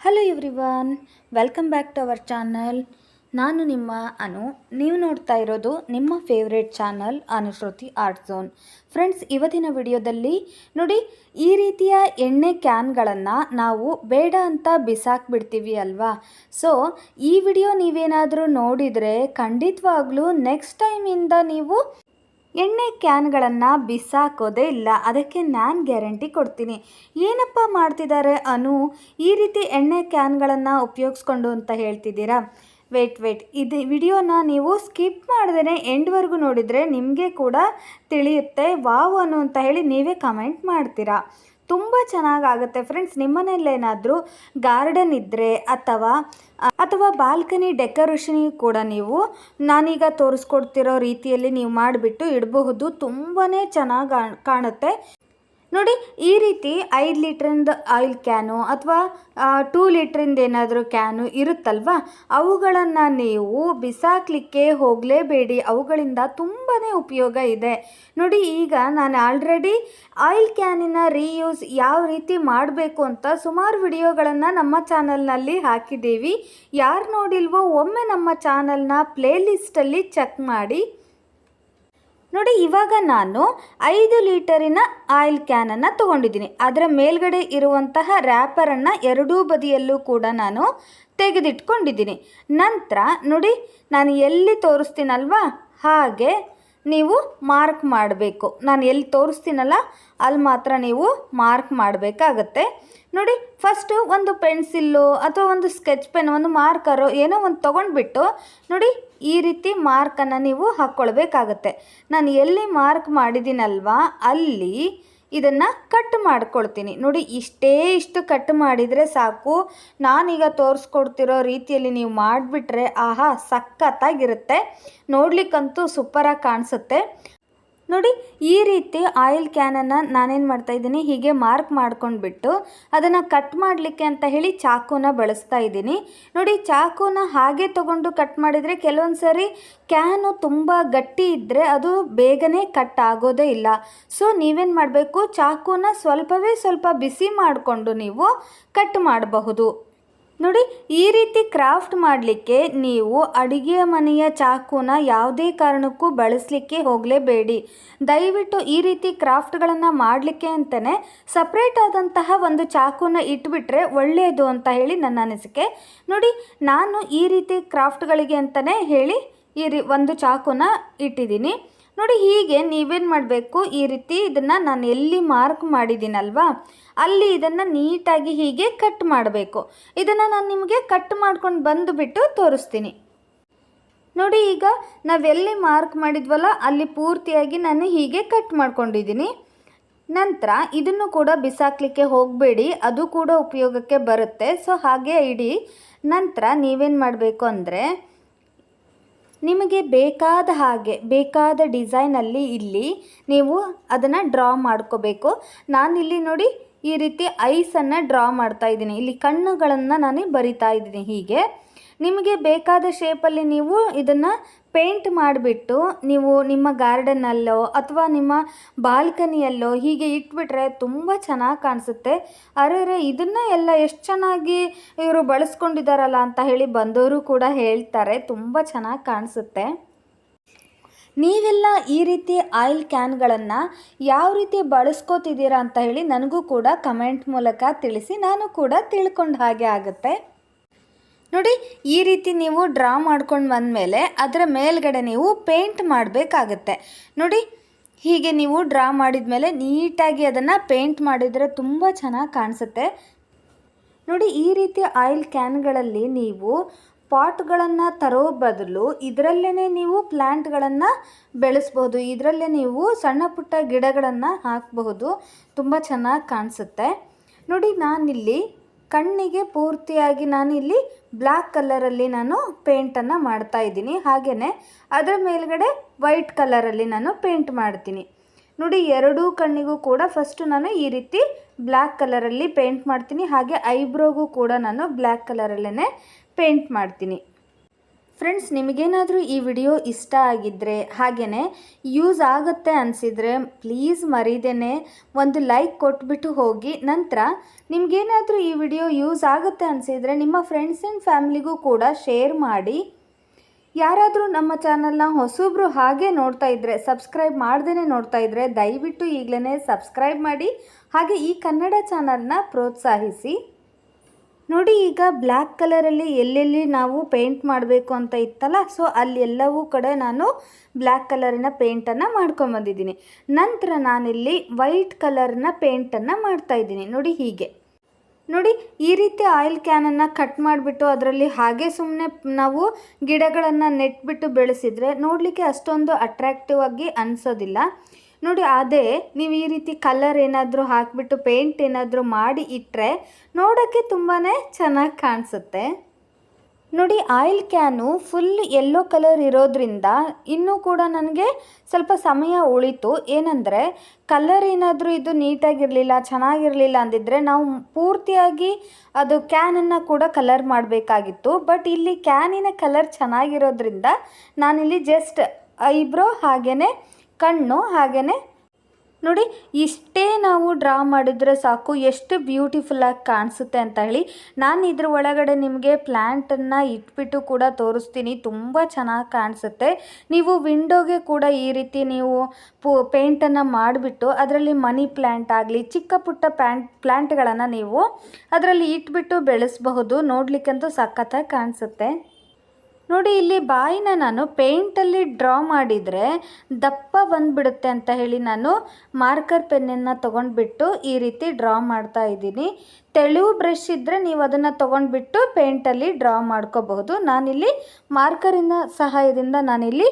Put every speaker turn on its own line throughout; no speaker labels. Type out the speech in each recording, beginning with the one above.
Hello everyone, welcome back to our channel. ನಾನು ನಿಮ್ಮ ಅನು. ನೀವು ನೋಡ್ತಾ ಇರೋದು ನಿಮ್ಮ favourite channel Anushruti art zone. Friends, ಇವತ್ತಿನ ವಿಡಿಯೋದಲ್ಲಿ ನೋಡಿ, ಈ ರೀತಿಯ ಎಣ್ಣೆ ಕ್ಯಾನ್ಗಳನ್ನು ನಾವು ಬೇಡ ಅಂತ ಬಿಸಾಕ್ಬಿಡ್ತೀವಿ ಅಲ್ವಾ. ಸೊ ಈ ವಿಡಿಯೋ ನೀವೇನಾದರೂ ನೋಡಿದರೆ ಖಂಡಿತವಾಗ್ಲೂ ನೆಕ್ಸ್ಟ್ ಟೈಮಿಂದ ನೀವು ಎಣ್ಣೆ ಕ್ಯಾನ್ಗಳನ್ನು ಬಿಸಾಕೋದೇ ಇಲ್ಲ. ಅದಕ್ಕೆ ನಾನು ಗ್ಯಾರಂಟಿ ಕೊಡ್ತೀನಿ. ಏನಪ್ಪ ಮಾಡ್ತಿದ್ದಾರೆ ಅನು, ಈ ರೀತಿ ಎಣ್ಣೆ ಕ್ಯಾನ್ಗಳನ್ನು ಉಪಯೋಗಿಸ್ಕೊಂಡು ಅಂತ ಹೇಳ್ತಿದ್ದೀರಾ? ವೇಟ್ ಇದು ವಿಡಿಯೋನ ನೀವು ಸ್ಕಿಪ್ ಮಾಡ್ದೇ ಎಂಡ್ವರೆಗೂ ನೋಡಿದರೆ ನಿಮಗೆ ಕೂಡ ತಿಳಿಯುತ್ತೆ. ವಾವ್ ಅನು ಅಂತ ಹೇಳಿ ನೀವೇ ಕಮೆಂಟ್ ಮಾಡ್ತೀರಾ. ತುಂಬ ಚೆನ್ನಾಗಾಗುತ್ತೆ ಫ್ರೆಂಡ್ಸ್. ನಿಮ್ಮನೇಲೇನಾದರೂ ಗಾರ್ಡನ್ ಇದ್ದರೆ ಅಥವಾ ಬಾಲ್ಕನಿ ಡೆಕೋರೇಷನ್ ಕೂಡ ನೀವು ನಾನೀಗ ತೋರಿಸ್ಕೊಡ್ತಿರೋ ರೀತಿಯಲ್ಲಿ ನೀವು ಮಾಡಿಬಿಟ್ಟು ಇಡಬಹುದು. ತುಂಬಾ ಚೆನ್ನಾಗಿ ಕಾಣುತ್ತೆ ನೋಡಿ. ಈ ರೀತಿ 5 ಲೀಟ್ರಿಂದ ಆಯಿಲ್ ಕ್ಯಾನು ಅಥವಾ 2 ಲೀಟ್ರಿಂದ ಏನಾದರೂ ಕ್ಯಾನು ಇರುತ್ತಲ್ವ, ಅವುಗಳನ್ನು ನೀವು ಬಿಸಾಕಲಿಕ್ಕೆ ಹೋಗಲೇಬೇಡಿ. ಅವುಗಳಿಂದ ತುಂಬಾ ಉಪಯೋಗ ಇದೆ ನೋಡಿ. ಈಗ ನಾನು ಆಲ್ರೆಡಿ ಆಯಿಲ್ ಕ್ಯಾನಿನ ರೀಯೂಸ್ ಯಾವ ರೀತಿ ಮಾಡಬೇಕು ಅಂತ ಸುಮಾರು ವಿಡಿಯೋಗಳನ್ನು ನಮ್ಮ ಚಾನಲ್ನಲ್ಲಿ ಹಾಕಿದ್ದೀವಿ. ಯಾರು ನೋಡಿಲ್ವೋ ಒಮ್ಮೆ ನಮ್ಮ ಚಾನಲ್ನ ಪ್ಲೇಲಿಸ್ಟಲ್ಲಿ ಚೆಕ್ ಮಾಡಿ ನೋಡಿ. ಇವಾಗ ನಾನು 5 ಲೀಟರಿನ ಆಯಿಲ್ ಕ್ಯಾನನ್ನು ತೊಗೊಂಡಿದ್ದೀನಿ. ಅದರ ಮೇಲ್ಗಡೆ ಇರುವಂತಹ ರ್ಯಾಪರನ್ನು ಎರಡೂ ಬದಿಯಲ್ಲೂ ಕೂಡ ನಾನು ತೆಗೆದಿಟ್ಕೊಂಡಿದ್ದೀನಿ. ನಂತರ ನೋಡಿ, ನಾನು ಎಲ್ಲಿ ತೋರಿಸ್ತೀನಲ್ವಾ ಹಾಗೆ ನೀವು ಮಾರ್ಕ್ ಮಾಡಬೇಕು. ನಾನು ಎಲ್ಲಿ ತೋರಿಸ್ತೀನಲ್ಲ ಅಲ್ಲಿ ಮಾತ್ರ ನೀವು ಮಾರ್ಕ್ ಮಾಡಬೇಕಾಗತ್ತೆ ನೋಡಿ. ಫಸ್ಟು ಒಂದು ಪೆನ್ಸಿಲ್ಲು ಅಥವಾ ಒಂದು ಸ್ಕೆಚ್ ಪೆನ್, ಒಂದು ಮಾರ್ಕರು ಏನೋ ಒಂದು ತೊಗೊಂಡ್ಬಿಟ್ಟು ನೋಡಿ, ಈ ರೀತಿ ಮಾರ್ಕನ್ನು ನೀವು ಹಾಕ್ಕೊಳ್ಬೇಕಾಗತ್ತೆ. ನಾನು ಎಲ್ಲಿ ಮಾರ್ಕ್ ಮಾಡಿದ್ದೀನಲ್ವಾ ಅಲ್ಲಿ ಇದನ್ನು ಕಟ್ ಮಾಡ್ಕೊಳ್ತೀನಿ ನೋಡಿ. ಇಷ್ಟು ಕಟ್ ಮಾಡಿದರೆ ಸಾಕು. ನಾನೀಗ ತೋರಿಸ್ಕೊಡ್ತಿರೋ ರೀತಿಯಲ್ಲಿ ನೀವು ಮಾಡಿಬಿಟ್ರೆ ಆಹಾ ಸಖತ್ತಾಗಿರುತ್ತೆ. ನೋಡ್ಲಿಕ್ಕಂತೂ ಸೂಪರಾಗಿ ಕಾಣಿಸುತ್ತೆ ನೋಡಿ. ಈ ರೀತಿ ಆಯಿಲ್ ಕ್ಯಾನನ್ನು ನಾನೇನು ಮಾಡ್ತಾಯಿದ್ದೀನಿ, ಹೀಗೆ ಮಾರ್ಕ್ ಮಾಡ್ಕೊಂಡ್ಬಿಟ್ಟು ಅದನ್ನು ಕಟ್ ಮಾಡಲಿಕ್ಕೆ ಅಂತ ಹೇಳಿ ಚಾಕುನ ಬಳಸ್ತಾ ಇದ್ದೀನಿ ನೋಡಿ. ಚಾಕುನ ಹಾಗೆ ತೊಗೊಂಡು ಕಟ್ ಮಾಡಿದರೆ ಕೆಲವೊಂದು ಸರಿ ಕ್ಯಾನು ತುಂಬ ಗಟ್ಟಿ ಇದ್ದರೆ ಅದು ಬೇಗನೆ ಕಟ್ ಆಗೋದೇ ಇಲ್ಲ. ಸೊ ನೀವೇನು ಮಾಡಬೇಕು, ಚಾಕುನ ಸ್ವಲ್ಪ ಬಿಸಿ ಮಾಡಿಕೊಂಡು ನೀವು ಕಟ್ ಮಾಡಬಹುದು ನೋಡಿ. ಈ ರೀತಿ ಕ್ರಾಫ್ಟ್ ಮಾಡಲಿಕ್ಕೆ ನೀವು ಅಡುಗೆ ಮನೆಯ ಚಾಕುನ ಯಾವುದೇ ಕಾರಣಕ್ಕೂ ಬಳಸಲಿಕ್ಕೆ ಹೋಗಲೇಬೇಡಿ. ದಯವಿಟ್ಟು ಈ ರೀತಿ ಕ್ರಾಫ್ಟ್ಗಳನ್ನು ಮಾಡಲಿಕ್ಕೆ ಅಂತಲೇ ಸಪ್ರೇಟ್ ಆದಂತಹ ಒಂದು ಚಾಕುನ ಇಟ್ಬಿಟ್ರೆ ಒಳ್ಳೆಯದು ಅಂತ ಹೇಳಿ ನನ್ನ ಅನಿಸಿಕೆ ನೋಡಿ. ನಾನು ಈ ರೀತಿ ಕ್ರಾಫ್ಟ್ಗಳಿಗೆ ಅಂತಲೇ ಹೇಳಿ ಒಂದು ಚಾಕುನ ಇಟ್ಟಿದ್ದೀನಿ ನೋಡಿ. ಹೀಗೆ ನೀವೇನು ಮಾಡಬೇಕು, ಈ ರೀತಿ ಇದನ್ನು ನಾನು ಎಲ್ಲಿ ಮಾರ್ಕ್ ಮಾಡಿದ್ದೀನಲ್ವಾ ಅಲ್ಲಿ ಇದನ್ನು ನೀಟಾಗಿ ಹೀಗೆ ಕಟ್ ಮಾಡಬೇಕು. ಇದನ್ನು ನಾನು ನಿಮಗೆ ಕಟ್ ಮಾಡ್ಕೊಂಡು ಬಂದುಬಿಟ್ಟು ತೋರಿಸ್ತೀನಿ ನೋಡಿ. ಈಗ ನಾವೆಲ್ಲಿ ಮಾರ್ಕ್ ಮಾಡಿದ್ವಲ್ಲ ಅಲ್ಲಿ ಪೂರ್ತಿಯಾಗಿ ನಾನು ಹೀಗೆ ಕಟ್ ಮಾಡ್ಕೊಂಡಿದ್ದೀನಿ. ನಂತರ ಇದನ್ನು ಕೂಡ ಬಿಸಾಕಲಿಕ್ಕೆ ಹೋಗಬೇಡಿ, ಅದು ಕೂಡ ಉಪಯೋಗಕ್ಕೆ ಬರುತ್ತೆ. ಸೊ ಹಾಗೆ ಇಡಿ. ನಂತರ ನೀವೇನು ಮಾಡಬೇಕು ಅಂದರೆ, ನಿಮಗೆ ಬೇಕಾದ ಹಾಗೆ ಬೇಕಾದ ಡಿಸೈನಲ್ಲಿ ಇಲ್ಲಿ ನೀವು ಅದನ್ನು ಡ್ರಾ ಮಾಡ್ಕೋಬೇಕು. ನಾನಿಲ್ಲಿ ನೋಡಿ ಈ ರೀತಿ ಐಸನ್ನು ಡ್ರಾ ಮಾಡ್ತಾ ಇದ್ದೀನಿ. ಇಲ್ಲಿ ಕಣ್ಣುಗಳನ್ನು ನಾನು ಬರಿತಾ ಇದ್ದೀನಿ. ಹೀಗೆ ನಿಮಗೆ ಬೇಕಾದ ಶೇಪಲ್ಲಿ ನೀವು ಇದನ್ನು ಪೇಂಟ್ ಮಾಡಿಬಿಟ್ಟು ನೀವು ನಿಮ್ಮ ಗಾರ್ಡನ್ನಲ್ಲೋ ಅಥವಾ ನಿಮ್ಮ ಬಾಲ್ಕನಿಯಲ್ಲೋ ಹೀಗೆ ಇಟ್ಬಿಟ್ರೆ ತುಂಬ ಚೆನ್ನಾಗಿ ಕಾಣಿಸುತ್ತೆ. ಅರೆ ಇದನ್ನು ಎಲ್ಲ ಎಷ್ಟು ಚೆನ್ನಾಗಿ ಇವರು ಬಳಸ್ಕೊಂಡಿದ್ದಾರಲ್ಲ ಅಂತ ಹೇಳಿ ಬಂದವರು ಕೂಡ ಹೇಳ್ತಾರೆ. ತುಂಬ ಚೆನ್ನಾಗಿ ಕಾಣಿಸುತ್ತೆ. ನೀವೆಲ್ಲ ಈ ರೀತಿ ಆಯಿಲ್ ಕ್ಯಾನ್ಗಳನ್ನು ಯಾವ ರೀತಿ ಬಳಸ್ಕೋತಿದ್ದೀರಾ ಅಂತ ಹೇಳಿ ನನಗೂ ಕೂಡ ಕಮೆಂಟ್ ಮೂಲಕ ತಿಳಿಸಿ. ನಾನು ಕೂಡ ತಿಳ್ಕೊಂಡು ಹಾಗೆ ಆಗುತ್ತೆ ನೋಡಿ. ಈ ರೀತಿ ನೀವು ಡ್ರಾ ಮಾಡ್ಕೊಂಡು ಬಂದಮೇಲೆ ಅದರ ಮೇಲ್ಗಡೆ ನೀವು ಪೇಂಟ್ ಮಾಡಬೇಕಾಗತ್ತೆ ನೋಡಿ. ಹೀಗೆ ನೀವು ಡ್ರಾ ಮಾಡಿದ ಮೇಲೆ ನೀಟಾಗಿ ಅದನ್ನು ಪೇಂಟ್ ಮಾಡಿದರೆ ತುಂಬ ಚೆನ್ನಾಗಿ ಕಾಣಿಸುತ್ತೆ ನೋಡಿ. ಈ ರೀತಿ ಆಯಿಲ್ ಕ್ಯಾನ್ಗಳಲ್ಲಿ ನೀವು ಪಾಟ್ಗಳನ್ನು ತರೋ ಬದಲು ಇದರಲ್ಲೇ ನೀವು ಪ್ಲ್ಯಾಂಟ್ಗಳನ್ನು ಬೆಳೆಸ್ಬೋದು. ಇದರಲ್ಲೇ ನೀವು ಸಣ್ಣ ಪುಟ್ಟ ಗಿಡಗಳನ್ನು ಹಾಕಬಹುದು. ತುಂಬ ಚೆನ್ನಾಗಿ ಕಾಣಿಸುತ್ತೆ ನೋಡಿ. ನಾನಿಲ್ಲಿ ಕಣ್ಣಿಗೆ ಪೂರ್ತಿಯಾಗಿ ನಾನಿಲ್ಲಿ ಬ್ಲ್ಯಾಕ್ ಕಲರಲ್ಲಿ ನಾನು ಪೇಂಟನ್ನು ಮಾಡ್ತಾ ಇದ್ದೀನಿ. ಹಾಗೆಯೇ ಅದರ ಮೇಲ್ಗಡೆ ವೈಟ್ ಕಲರಲ್ಲಿ ನಾನು ಪೇಂಟ್ ಮಾಡ್ತೀನಿ ನೋಡಿ. ಎರಡೂ ಕಣ್ಣಿಗೂ ಕೂಡ ಫಸ್ಟು ನಾನು ಈ ರೀತಿ ಬ್ಲ್ಯಾಕ್ ಕಲರಲ್ಲಿ ಪೇಂಟ್ ಮಾಡ್ತೀನಿ. ಹಾಗೆ ಐಬ್ರೋಗೂ ಕೂಡ ನಾನು ಬ್ಲ್ಯಾಕ್ ಕಲರಲ್ಲೇ ಪೇಂಟ್ ಮಾಡ್ತೀನಿ ಫ್ರೆಂಡ್ಸ್, ನಿಮಗೇನಾದರೂ ಈ ವಿಡಿಯೋ ಇಷ್ಟ ಆಗಿದ್ದರೆ ಹಾಗೆಯೇ ಯೂಸ್ ಆಗುತ್ತೆ ಅನಿಸಿದರೆ ಪ್ಲೀಸ್ ಮರೀದೇನೆ ಒಂದು ಲೈಕ್ ಕೊಟ್ಬಿಟ್ಟು ಹೋಗಿ. ನಂತರ ನಿಮಗೇನಾದರೂ ಈ ವಿಡಿಯೋ ಯೂಸ್ ಆಗುತ್ತೆ ಅನಿಸಿದರೆ ನಿಮ್ಮ ಫ್ರೆಂಡ್ಸ್ ಆ್ಯಂಡ್ ಫ್ಯಾಮಿಲಿಗೂ ಕೂಡ ಶೇರ್ ಮಾಡಿ. ಯಾರಾದರೂ ನಮ್ಮ ಚಾನಲ್ನ ಹೊಸಬ್ರು ಹಾಗೆ ನೋಡ್ತಾ ಇದ್ದರೆ, ಸಬ್ಸ್ಕ್ರೈಬ್ ಮಾಡ್ದೇ ನೋಡ್ತಾ ಇದ್ದರೆ ದಯವಿಟ್ಟು ಈಗಲೇ ಸಬ್ಸ್ಕ್ರೈಬ್ ಮಾಡಿ. ಹಾಗೆ ಈ ಕನ್ನಡ ಚಾನಲ್ನ ಪ್ರೋತ್ಸಾಹಿಸಿ. ನೋಡಿ, ಈಗ ಬ್ಲ್ಯಾಕ್ ಕಲರಲ್ಲಿ ಎಲ್ಲೆಲ್ಲಿ ನಾವು ಪೇಂಟ್ ಮಾಡಬೇಕು ಅಂತ ಇತ್ತಲ್ಲ, ಸೊ ಅಲ್ಲಿ ಎಲ್ಲವೂ ಕಡೆ ನಾನು ಬ್ಲ್ಯಾಕ್ ಕಲರಿನ ಪೇಂಟನ್ನು ಮಾಡ್ಕೊಂಬಂದಿದ್ದೀನಿ. ನಂತರ ನಾನಿಲ್ಲಿ ವೈಟ್ ಕಲರ್ನ ಪೇಂಟನ್ನು ಮಾಡ್ತಾಯಿದ್ದೀನಿ. ನೋಡಿ, ಹೀಗೆ ನೋಡಿ, ಈ ರೀತಿ ಆಯಿಲ್ ಕ್ಯಾನನ್ನು ಕಟ್ ಮಾಡಿಬಿಟ್ಟು ಅದರಲ್ಲಿ ಹಾಗೆ ಸುಮ್ಮನೆ ನಾವು ಗಿಡಗಳನ್ನು ನೆಟ್ಬಿಟ್ಟು ಬೆಳೆಸಿದರೆ ನೋಡಲಿಕ್ಕೆ ಅಷ್ಟೊಂದು ಅಟ್ರ್ಯಾಕ್ಟಿವ್ ಆಗಿ ಅನಿಸೋದಿಲ್ಲ. ನೋಡಿ, ಅದೇ ನೀವು ಈ ರೀತಿ ಕಲರ್ ಏನಾದರೂ ಹಾಕಿಬಿಟ್ಟು ಪೇಂಟ್ ಏನಾದರೂ ಮಾಡಿ ಇಟ್ಟರೆ ನೋಡೋಕ್ಕೆ ತುಂಬಾ ಚೆನ್ನಾಗಿ ಕಾಣಿಸುತ್ತೆ. ನೋಡಿ, oil can full yellow colour ಇರೋದ್ರಿಂದ ಇನ್ನೂ ಕೂಡ ನನಗೆ ಸ್ವಲ್ಪ ಸಮಯ ಉಳಿತು. ಏನಂದರೆ ಕಲರ್ ಏನಾದರೂ ಇದು ನೀಟಾಗಿರಲಿಲ್ಲ, ಚೆನ್ನಾಗಿರಲಿಲ್ಲ ಅಂದಿದ್ದರೆ ನಾವು ಪೂರ್ತಿಯಾಗಿ ಅದು ಕ್ಯಾನನ್ನು ಕೂಡ ಕಲರ್ ಮಾಡಬೇಕಾಗಿತ್ತು. ಬಟ್ ಇಲ್ಲಿ ಕ್ಯಾನಿನ ಕಲರ್ ಚೆನ್ನಾಗಿರೋದ್ರಿಂದ ನಾನಿಲ್ಲಿ ಜಸ್ಟ್ ಐಬ್ರೋ ಹಾಗೆಯೇ ಕಣ್ಣು ಹಾಗೆಯೇ ನೋಡಿ ಇಷ್ಟೇ ನಾವು ಡ್ರಾ ಮಾಡಿದರೆ ಸಾಕು, ಎಷ್ಟು ಬ್ಯೂಟಿಫುಲ್ಲಾಗಿ ಕಾಣಿಸುತ್ತೆ ಅಂತ ಹೇಳಿ. ನಾನು ಇದ್ರ ಒಳಗಡೆ ನಿಮಗೆ ಪ್ಲ್ಯಾಂಟನ್ನು ಇಟ್ಬಿಟ್ಟು ಕೂಡ ತೋರಿಸ್ತೀನಿ. ತುಂಬ ಚೆನ್ನಾಗಿ ಕಾಣಿಸುತ್ತೆ. ನೀವು ವಿಂಡೋಗೆ ಕೂಡ ಈ ರೀತಿ ನೀವು ಪೇಂಟನ್ನು ಮಾಡಿಬಿಟ್ಟು ಅದರಲ್ಲಿ ಮನಿ ಪ್ಲ್ಯಾಂಟ್ ಆಗಲಿ ಚಿಕ್ಕ ಪುಟ್ಟ ಪ್ಲ್ಯಾಂಟ್ಗಳನ್ನು ನೀವು ಅದರಲ್ಲಿ ಇಟ್ಬಿಟ್ಟು ಬೆಳೆಸಬಹುದು. ನೋಡಲಿಕ್ಕಂತೂ ಸಖತ್ತಾಗಿ ಕಾಣಿಸುತ್ತೆ. ನೋಡಿ, ಇಲ್ಲಿ ಬಾಯಿನ ನಾನು ಪೇಂಟಲ್ಲಿ ಡ್ರಾ ಮಾಡಿದರೆ ದಪ್ಪ ಬಂದುಬಿಡುತ್ತೆ ಅಂತ ಹೇಳಿ ನಾನು ಮಾರ್ಕರ್ ಪೆನ್ನನ್ನು ತೊಗೊಂಡ್ಬಿಟ್ಟು ಈ ರೀತಿ ಡ್ರಾ ಮಾಡ್ತಾ ಇದ್ದೀನಿ. ತೆಳುವು ಬ್ರಷ್ ಇದ್ದರೆ ನೀವು ಅದನ್ನು ತೊಗೊಂಡ್ಬಿಟ್ಟು ಪೇಂಟಲ್ಲಿ ಡ್ರಾ ಮಾಡ್ಕೋಬಹುದು. ನಾನಿಲ್ಲಿ ಮಾರ್ಕರಿನ ಸಹಾಯದಿಂದ ನಾನಿಲ್ಲಿ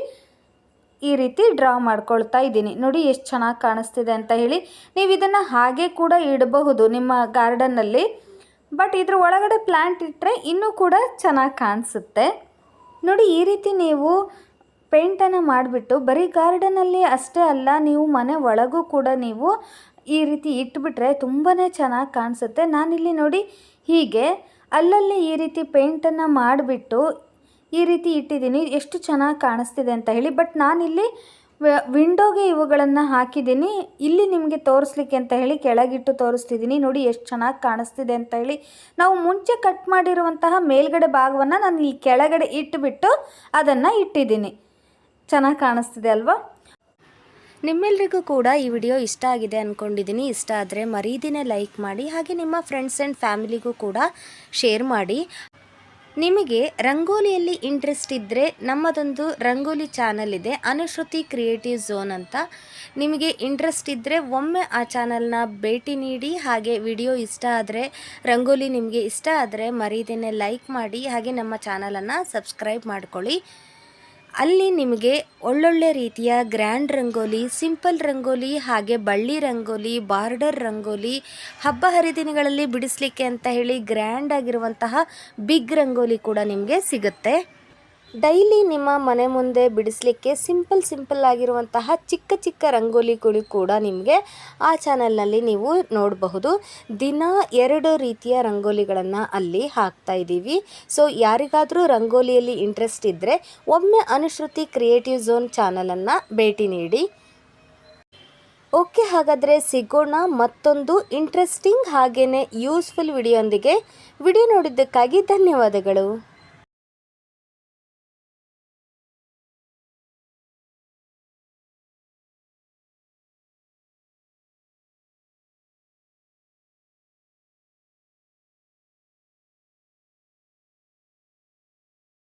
ಈ ರೀತಿ ಡ್ರಾ ಮಾಡ್ಕೊಳ್ತಾ ಇದ್ದೀನಿ. ನೋಡಿ ಎಷ್ಟು ಚೆನ್ನಾಗಿ ಕಾಣಿಸ್ತಿದೆ ಅಂತ ಹೇಳಿ. ನೀವು ಇದನ್ನು ಹಾಗೆ ಕೂಡ ಇಡಬಹುದು ನಿಮ್ಮ ಗಾರ್ಡನ್ನಲ್ಲಿ. ಬಟ್ ಇದ್ರ ಒಳಗಡೆ ಪ್ಲ್ಯಾಂಟ್ ಇಟ್ಟರೆ ಇನ್ನೂ ಕೂಡ ಚೆನ್ನಾಗಿ ಕಾಣಿಸುತ್ತೆ. ನೋಡಿ, ಈ ರೀತಿ ನೀವು ಪೇಂಟನ್ನು ಮಾಡಿಬಿಟ್ಟು ಬರೀ ಗಾರ್ಡನಲ್ಲಿ ಅಷ್ಟೇ ಅಲ್ಲ, ನೀವು ಮನೆ ಒಳಗೂ ಕೂಡ ನೀವು ಈ ರೀತಿ ಇಟ್ಬಿಟ್ರೆ ತುಂಬಾ ಚೆನ್ನಾಗಿ ಕಾಣಿಸುತ್ತೆ. ನಾನಿಲ್ಲಿ ನೋಡಿ ಹೀಗೆ ಅಲ್ಲಲ್ಲಿ ಈ ರೀತಿ ಪೇಂಟನ್ನು ಮಾಡಿಬಿಟ್ಟು ಈ ರೀತಿ ಇಟ್ಟಿದ್ದೀನಿ. ಎಷ್ಟು ಚೆನ್ನಾಗಿ ಕಾಣಿಸ್ತಿದೆ ಅಂತ ಹೇಳಿ. ಬಟ್ ನಾನಿಲ್ಲಿ ವಿಂಡೋಗೆ ಇವುಗಳನ್ನು ಹಾಕಿದ್ದೀನಿ. ಇಲ್ಲಿ ನಿಮಗೆ ತೋರಿಸ್ಲಿಕ್ಕೆ ಅಂತ ಹೇಳಿ ಕೆಳಗಿಟ್ಟು ತೋರಿಸ್ತಿದ್ದೀನಿ. ನೋಡಿ ಎಷ್ಟು ಚೆನ್ನಾಗಿ ಕಾಣಿಸ್ತಿದೆ ಅಂತ ಹೇಳಿ. ನಾವು ಮುಂಚೆ ಕಟ್ ಮಾಡಿರುವಂತಹ ಮೇಲ್ಗಡೆ ಭಾಗವನ್ನು ನಾನು ಈ ಕೆಳಗಡೆ ಇಟ್ಟುಬಿಟ್ಟು ಅದನ್ನು ಇಟ್ಟಿದ್ದೀನಿ. ಚೆನ್ನಾಗಿ ಕಾಣಿಸ್ತಿದೆ ಅಲ್ವಾ? ನಿಮ್ಮೆಲ್ಲರಿಗೂ ಕೂಡ ಈ ವಿಡಿಯೋ ಇಷ್ಟ ಆಗಿದೆ ಅಂದ್ಕೊಂಡಿದ್ದೀನಿ. ಇಷ್ಟ ಆದರೆ ಮರೀದಿನೇ ಲೈಕ್ ಮಾಡಿ. ಹಾಗೆ ನಿಮ್ಮ ಫ್ರೆಂಡ್ಸ್ ಆ್ಯಂಡ್ ಫ್ಯಾಮಿಲಿಗೂ ಕೂಡ ಶೇರ್ ಮಾಡಿ. ನಿಮಗೆ ರಂಗೋಲಿಯಲ್ಲಿ ಇಂಟ್ರೆಸ್ಟ್ ಇದ್ದರೆ ನಮ್ಮದೊಂದು ರಂಗೋಲಿ ಚಾನಲ್ ಇದೆ, ಅನುಶ್ರುತಿ ಕ್ರಿಯೇಟಿವ್ ಝೋನ್ ಅಂತ. ನಿಮಗೆ ಇಂಟ್ರೆಸ್ಟ್ ಇದ್ದರೆ ಒಮ್ಮೆ ಆ ಚಾನಲ್ನ ಭೇಟಿ ನೀಡಿ. ಹಾಗೆ ವಿಡಿಯೋ ಇಷ್ಟ ಆದರೆ, ರಂಗೋಲಿ ನಿಮಗೆ ಇಷ್ಟ ಆದರೆ ಮರೀದೇನೆ ಲೈಕ್ ಮಾಡಿ. ಹಾಗೆ ನಮ್ಮ ಚಾನಲನ್ನು ಸಬ್ಸ್ಕ್ರೈಬ್ ಮಾಡ್ಕೊಳ್ಳಿ. ಅಲ್ಲಿ ನಿಮಗೆ ಒಳ್ಳೊಳ್ಳೆ ರೀತಿಯ ಗ್ರ್ಯಾಂಡ್ ರಂಗೋಲಿ, ಸಿಂಪಲ್ ರಂಗೋಲಿ, ಹಾಗೆ ಬಳ್ಳಿ ರಂಗೋಲಿ, ಬಾರ್ಡರ್ ರಂಗೋಲಿ, ಹಬ್ಬ ಹರಿದಿನಗಳಲ್ಲಿ ಬಿಡಿಸಲಿಕ್ಕೆ ಅಂತ ಹೇಳಿ ಗ್ರ್ಯಾಂಡ್ ಆಗಿರುವಂತಹ ಬಿಗ್ ರಂಗೋಲಿ ಕೂಡ ನಿಮಗೆ ಸಿಗುತ್ತೆ. ಡೈಲಿ ನಿಮ್ಮ ಮನೆ ಮುಂದೆ ಬಿಡಿಸಲಿಕ್ಕೆ ಸಿಂಪಲ್ ಆಗಿರುವಂತಹ ಚಿಕ್ಕ ಚಿಕ್ಕ ರಂಗೋಲಿಗಳು ಕೂಡ ನಿಮಗೆ ಆ ಚಾನಲ್ನಲ್ಲಿ ನೀವು ನೋಡಬಹುದು. ದಿನ 2 ರೀತಿಯ ರಂಗೋಲಿಗಳನ್ನು ಅಲ್ಲಿ ಹಾಕ್ತಾ ಇದ್ದೀವಿ. ಸೊ ಯಾರಿಗಾದರೂ ರಂಗೋಲಿಯಲ್ಲಿ ಇಂಟ್ರೆಸ್ಟ್ ಇದ್ದರೆ ಒಮ್ಮೆ ಅನುಶ್ರುತಿ ಕ್ರಿಯೇಟಿವ್ ಝೋನ್ ಚಾನಲನ್ನು ಭೇಟಿ ನೀಡಿ. ಓಕೆ, ಹಾಗಾದರೆ ಸಿಗೋಣ ಮತ್ತೊಂದು ಇಂಟ್ರೆಸ್ಟಿಂಗ್ ಹಾಗೆಯೇ ಯೂಸ್ಫುಲ್ ವಿಡಿಯೋಂದಿಗೆ. ವಿಡಿಯೋ ನೋಡಿದ್ದಕ್ಕಾಗಿ ಧನ್ಯವಾದಗಳು.